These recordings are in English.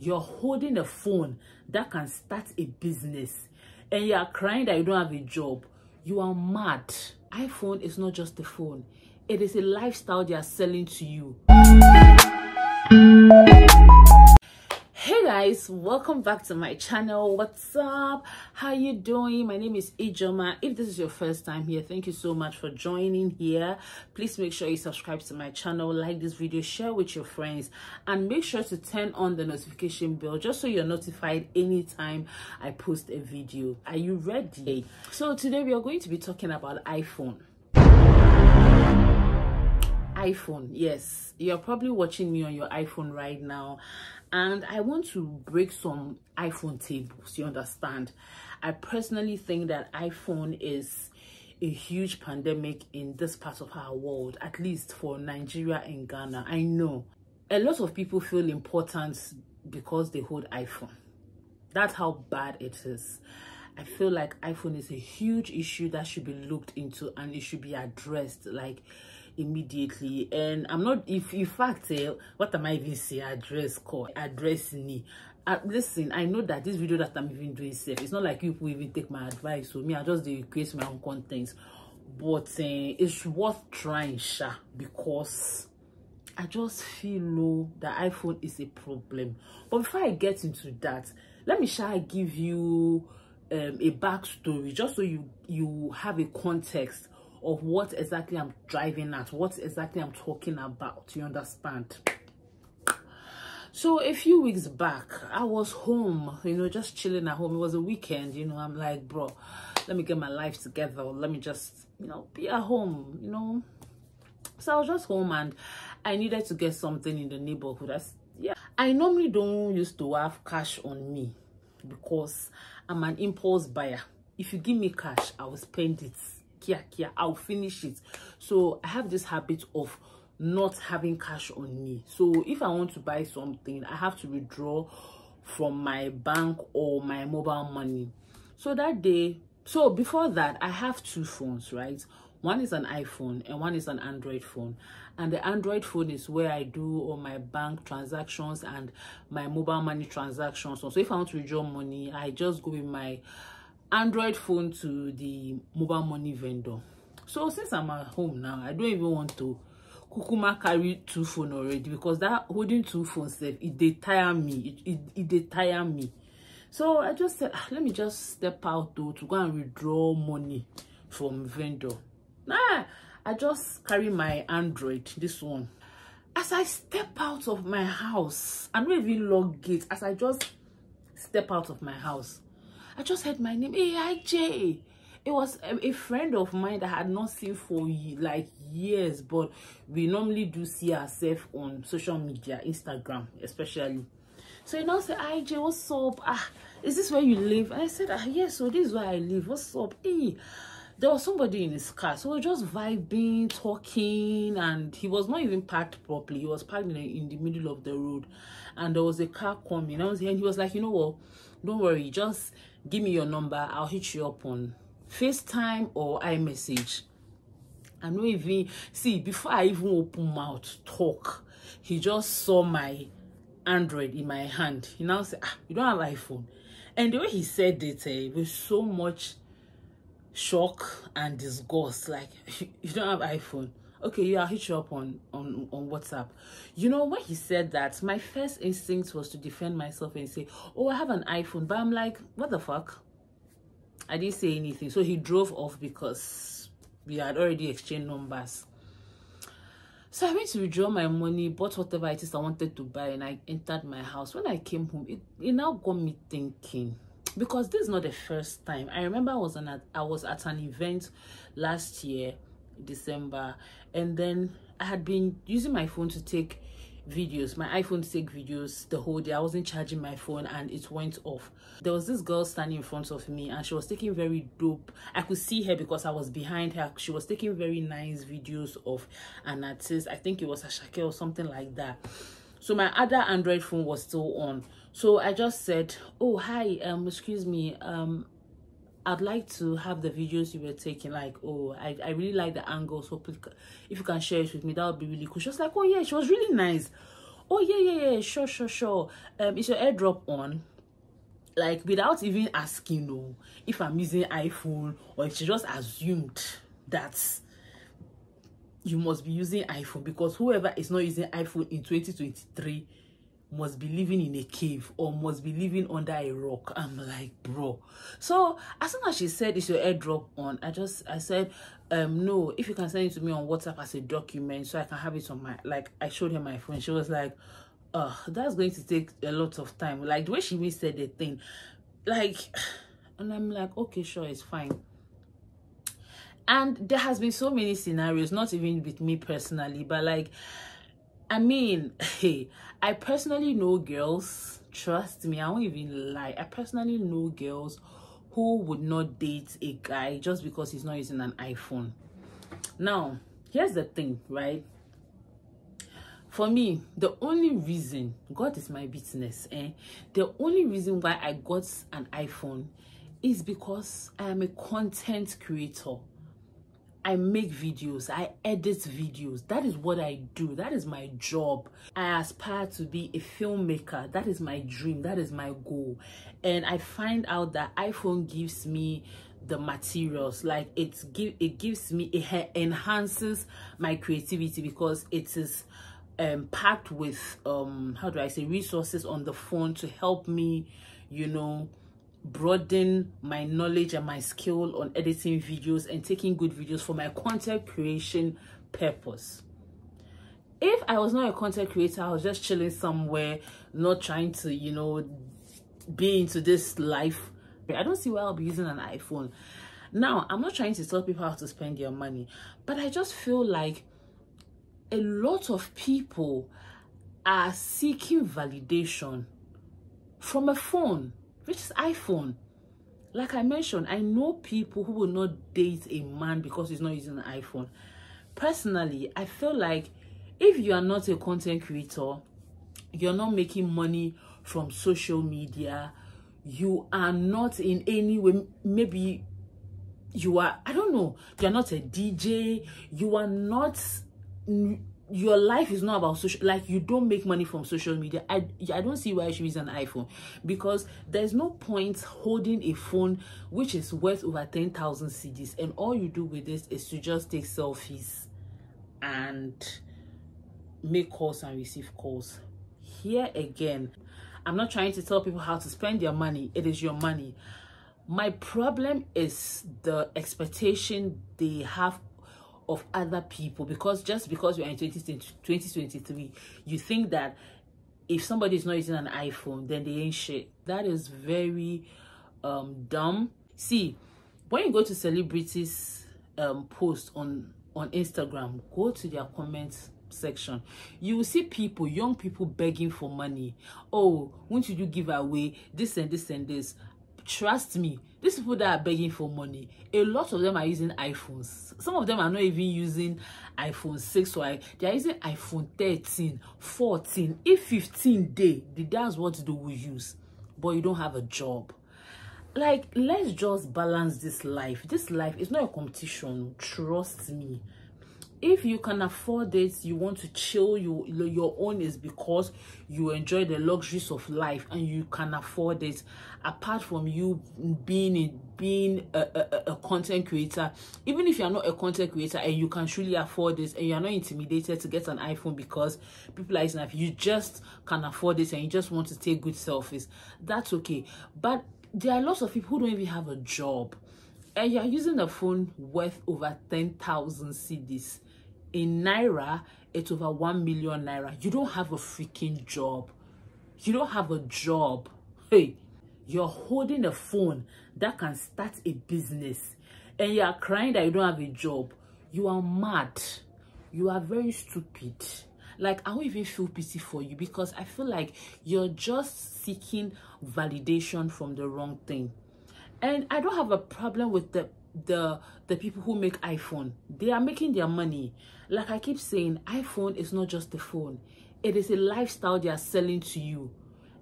you're holding a phone that can start a business, and you're crying that you don't have a job. You are mad. iPhone is not just a phone. It is a lifestyle they are selling to you. Hey guys, welcome back to my channel. What's up? How you doing? My name is Ijoma. If this is your first time here, thank you so much for joining here. Please make sure you subscribe to my channel, like this video, share with your friends, and make sure to turn on the notification bell just so you're notified anytime I post a video. Are you ready? So today we are going to be talking about iPhone. iPhone, yes, you're probably watching me on your iPhone right now, and I want to break some iPhone tables. You understand? I personally think that iPhone is a huge pandemic in this part of our world, at least for Nigeria and Ghana. I know a lot of people feel important because they hold iPhone. That's how bad it is. I feel like iPhone is a huge issue that should be looked into, and it should be addressed like immediately. And I'm not, if in fact what am I even saying? Address me. Listen, I know that this video that I'm even doing safe, it's not like you people even take my advice, so me I just create my own content, but it's worth trying, sha, because I just feel that iPhone is a problem. But before I get into that, let me give you a backstory, just so you have a context of what exactly I'm driving at, what exactly I'm talking about. You understand? So a few weeks back, I was home, just chilling at home. It was a weekend, I'm like, bro, let me get my life together. Let me just, be at home, So I was just home and I needed to get something in the neighborhood. I normally don't used to have cash on me because I'm an impulse buyer. If you give me cash, I will spend it. I'll finish it. So I have this habit of not having cash on me. So if I want to buy something, I have to withdraw from my bank or my mobile money. So that day, so before that, I have two phones, right? One is an iPhone and one is an Android phone. And the Android phone is where I do all my bank transactions and my mobile money transactions. So if I want to withdraw money, I just go with my Android phone to the mobile money vendor. So since I'm at home now, I don't even want to kukuma carry two phones already, because that holding two phones, it dey tire me. It dey tire me. So I just said, let me just step out to go and withdraw money from vendor. I just carry my Android, this one. As I step out of my house, I'm not even lock gate. As I just step out of my house, I just heard my name. Hey, IJ. It was a friend of mine that I had not seen for like years, but we normally do see ourselves on social media, Instagram especially. So he now said, IJ, what's up? Is this where you live? And I said, yes, so this is where I live. What's up? Hey, there was somebody in his car, so we were just vibing, talking, and he was not even parked properly. He was parked in the middle of the road, and there was a car coming. And he was like, you know what? Don't worry, just give me your number. I'll hit you up on FaceTime or iMessage. I know even, see, before I even open mouth talk, he just saw my Android in my hand. He now said, you don't have iPhone. And the way he said it with so much shock and disgust, like, you don't have iPhone. Okay, yeah, I'll hit you up on WhatsApp. When he said that, my first instinct was to defend myself and say, oh, I have an iPhone. But I'm like, what the fuck? I didn't say anything. So he drove off because we had already exchanged numbers. So I went to withdraw my money, bought whatever it is I wanted to buy, and I entered my house. When I came home, it now got me thinking, because this is not the first time. I remember I was at an event last year, December, and then I had been using my phone to take videos, my iPhone to take videos the whole day. I wasn't charging my phone and it went off. There was this girl standing in front of me and she was taking very dope. I could see her because I was behind her. She was taking very nice videos of an artist. I think it was Ashake or something like that. So my other Android phone was still on. So I just said, oh, hi, excuse me, I'd like to have the videos you were taking. Like, oh, I really like the angle, so please, if you can share it with me, that would be really cool. She was like, oh yeah, she was really nice. oh yeah, sure, is your airdrop on? Like, without even asking, no, if I'm using iPhone, or if she just assumed that you must be using iPhone, because whoever is not using iPhone in 2023 must be living in a cave or must be living under a rock. I'm like, bro. So as soon as she said, is your airdrop on, I said, no, if you can send it to me on WhatsApp as a document so I can have it on my, like, I showed her my phone. She was like, that's going to take a lot of time. Like, the way she even said the thing, like, and I'm like, okay, sure, it's fine. And there has been so many scenarios, not even with me personally, but like, I mean, hey, I personally know girls, trust me, I won't even lie, I personally know girls who would not date a guy just because he's not using an iPhone. Now, here's the thing, right? For me, the only reason, God is my business, the only reason why I got an iPhone is because I am a content creator. I make videos, I edit videos. That is what I do. That is my job. I aspire to be a filmmaker. That is my dream. That is my goal. And I find out that iPhone gives me the materials. Like, it enhances my creativity because it is packed with how do I say, resources on the phone to help me, you know, broaden my knowledge and my skill on editing videos and taking good videos for my content creation purpose. If I was not a content creator, I was just chilling somewhere, not trying to, you know, be into this life, I don't see why I'll be using an iPhone. Now, I'm not trying to tell people how to spend their money, but I just feel like a lot of people are seeking validation from a phone, which is iPhone. Like I mentioned, I know people who will not date a man because he's not using an iPhone. Personally, I feel like if you are not a content creator, you're not making money from social media, you are not in any way, maybe you are, I don't know, you're not a DJ, you are not, your life is not about social, like you don't make money from social media. I don't see why you should use an iPhone, because there's no point holding a phone which is worth over 10,000 cedis and all you do with this is to just take selfies and make calls and receive calls. Here again, I'm not trying to tell people how to spend their money. It is your money. My problem is the expectation they have of other people, because just because we're in 2023, you think that if somebody is not using an iPhone, then they ain't shit. That is very dumb. See, when you go to celebrities post on Instagram, go to their comments section, you will see people, young people, begging for money. Oh, won't you do giveaway this and this and this? Trust me, these people that are begging for money, a lot of them are using iPhones. Some of them are not even using iPhone 6, or they are using iPhone 13, 14, if 15 day, that's what they will use. But you don't have a job. Like, let's just balance this life. This life is not a competition, trust me. If you can afford it, you want to chill, your own is because you enjoy the luxuries of life and you can afford it. Apart from you being a content creator, even if you're not a content creator and you can truly afford this and you're not intimidated to get an iPhone because people are using it, you just can afford this and you just want to take good selfies, that's okay. But there are lots of people who don't even have a job and you're using a phone worth over 10,000 cedis. In Naira, it's over 1 million Naira. You don't have a freaking job. You don't have a job. Hey, you're holding a phone that can start a business and you're crying that you don't have a job. You are mad. You are very stupid. Like, I don't even feel pity for you, because I feel like you're just seeking validation from the wrong thing. And I don't have a problem with the people who make iPhone. They are making their money. Like I keep saying, iPhone is not just a phone. It is a lifestyle they are selling to you.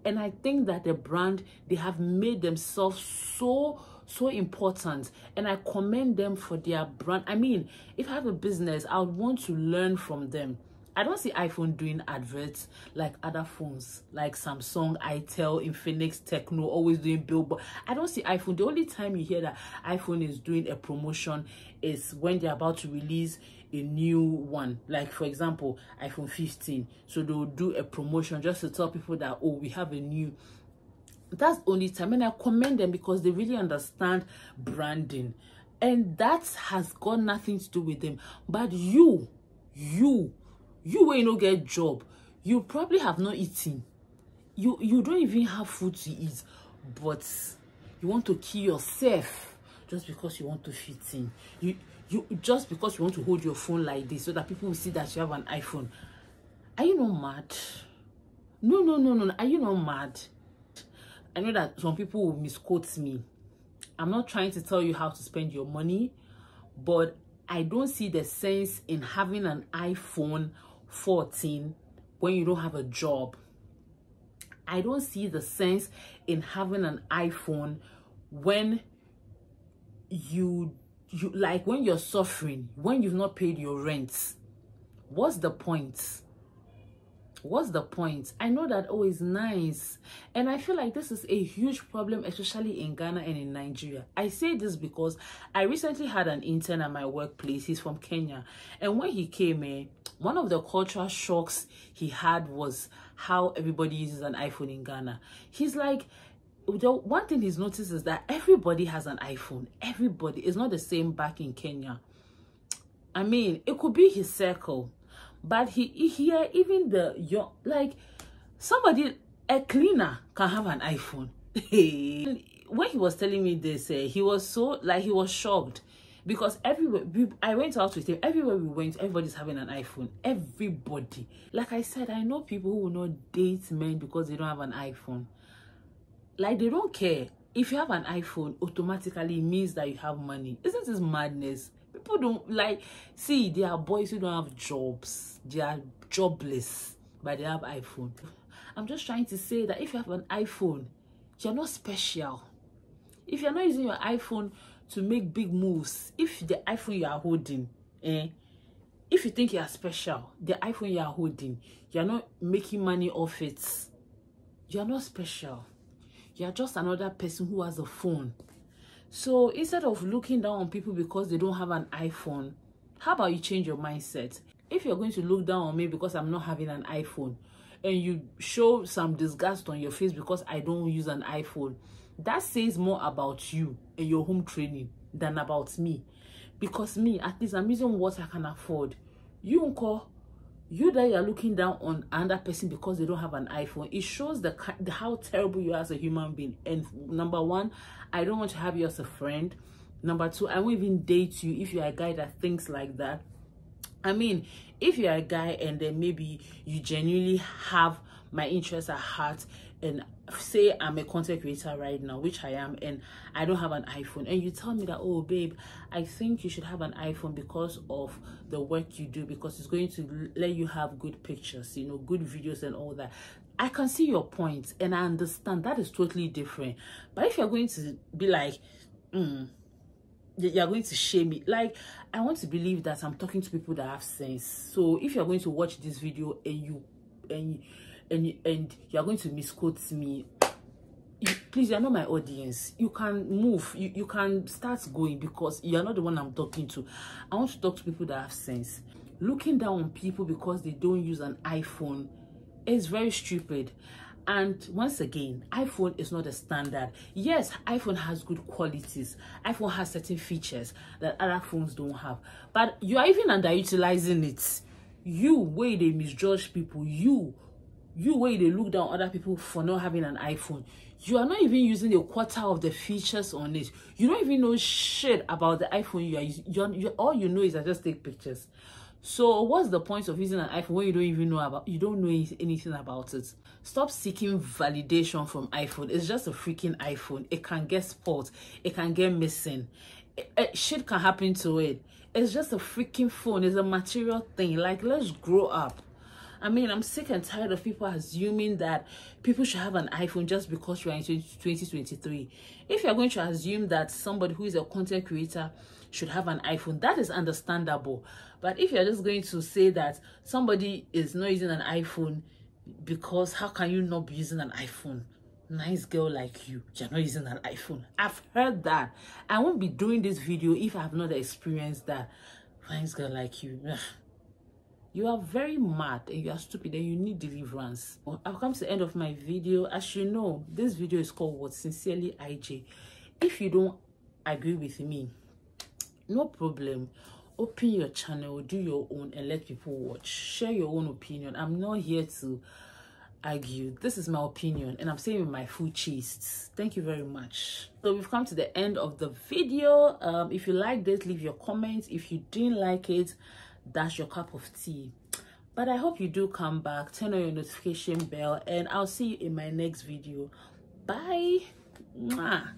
And I think that the brand, they have made themselves so important, and I commend them for their brand. I mean, if I have a business, I would want to learn from them. I don't see iPhone doing adverts like other phones, like Samsung, Itel, Infinix, Techno, always doing billboard. I don't see iPhone. The only time you hear that iPhone is doing a promotion is when they're about to release a new one. Like, for example, iPhone 15. So they'll do a promotion just to tell people that, oh, we have a new. That's the only time. And I commend them because they really understand branding. And that has got nothing to do with them. But you when you don't get job, you probably have not eaten. You don't even have food to eat, but you want to kill yourself just because you want to fit in. You just because you want to hold your phone like this so that people will see that you have an iPhone. Are you not mad? No. Are you not mad? I know that some people will misquote me. I'm not trying to tell you how to spend your money, but I don't see the sense in having an iPhone 14 when you don't have a job. I don't see the sense in having an iPhone when you like when you're suffering, when you've not paid your rent. What's the point? What's the point? I know that, oh, it's nice, and I feel like this is a huge problem, especially in Ghana and in Nigeria. I say this because I recently had an intern at my workplace. He's from Kenya, and when he came in, one of the cultural shocks he had was how everybody uses an iPhone in Ghana. He's like, the one thing he's noticed is that everybody has an iPhone. Everybody. It's not the same back in Kenya. I mean, it could be his circle. But here, even the young, like somebody, a cleaner can have an iPhone. When he was telling me this, he was so, like, he was shocked because everywhere I went out with him, everywhere we went, everybody's having an iPhone. Everybody. Like I said, I know people who will not date men because they don't have an iPhone. Like, they don't care. If you have an iPhone, automatically it means that you have money. Isn't this madness? People don't like, see, there are boys who don't have jobs. They are jobless, but they have iPhone. I'm just trying to say that if you have an iPhone, you're not special. If you're not using your iPhone to make big moves, if the iPhone you are holding, if you think you are special, the iPhone you are holding, you're not making money off it, you're not special. You're just another person who has a phone. So instead of looking down on people because they don't have an iPhone, how about you change your mindset? If you're going to look down on me because I'm not having an iPhone, and you show some disgust on your face because I don't use an iPhone, that says more about you and your home training than about me. Because me, at least I'm using what I can afford. You, Uncle, you that you're looking down on another person because they don't have an iPhone, it shows how terrible you are as a human being. And number one, I don't want to have you as a friend. Number two, I won't even date you if you're a guy that thinks like that. I mean, if you're a guy and then maybe you genuinely have my interests at heart, and say I'm a content creator right now, which I am, and I don't have an iPhone, and you tell me that, oh babe, I think you should have an iPhone because of the work you do, because it's going to let you have good pictures, you know, good videos and all that. I can see your point and I understand that is totally different. But if you're going to be like, you're going to shame me, like, I want to believe that I'm talking to people that have sense. So if you're going to watch this video and you're going to misquote me, please, you're not my audience. You can move, you can start going, because you're not the one I'm talking to. I want to talk to people that have sense. Looking down on people because they don't use an iPhone is very stupid. And once again, iPhone is not a standard. Yes, iPhone has good qualities. iPhone has certain features that other phones don't have. But you are even underutilizing it. You, way they misjudge people, you way they look down other people for not having an iPhone. You are not even using a quarter of the features on it. You don't even know shit about the iPhone you are using. All you know is I just take pictures. So what's the point of using an iPhone when you don't even know you don't know anything about it? Stop seeking validation from iPhone. It's just a freaking iPhone. It can get spoiled. It can get missing. Shit can happen to it. It's just a freaking phone. It's a material thing. Like, let's grow up. I mean, I'm sick and tired of people assuming that people should have an iPhone just because you're in 2023. If you're going to assume that somebody who is a content creator should have an iPhone, that is understandable. But if you're just going to say that somebody is not using an iPhone because how can you not be using an iPhone? Nice girl like you're not using an iPhone. I've heard that. I won't be doing this video if I have not experienced that. Nice girl like you. You are very mad and you are stupid and you need deliverance. Well, I've come to the end of my video. As you know, this video is called What Sincerely IJ. If you don't agree with me, no problem. Open your channel, do your own, and let people watch. Share your own opinion. I'm not here to argue. This is my opinion, and I'm saying with my full chest. Thank you very much. So we've come to the end of the video. If you like this, leave your comments. If you didn't like it, that's your cup of tea. But I hope you do come back, turn on your notification bell, and I'll see you in my next video. Bye. Mwah.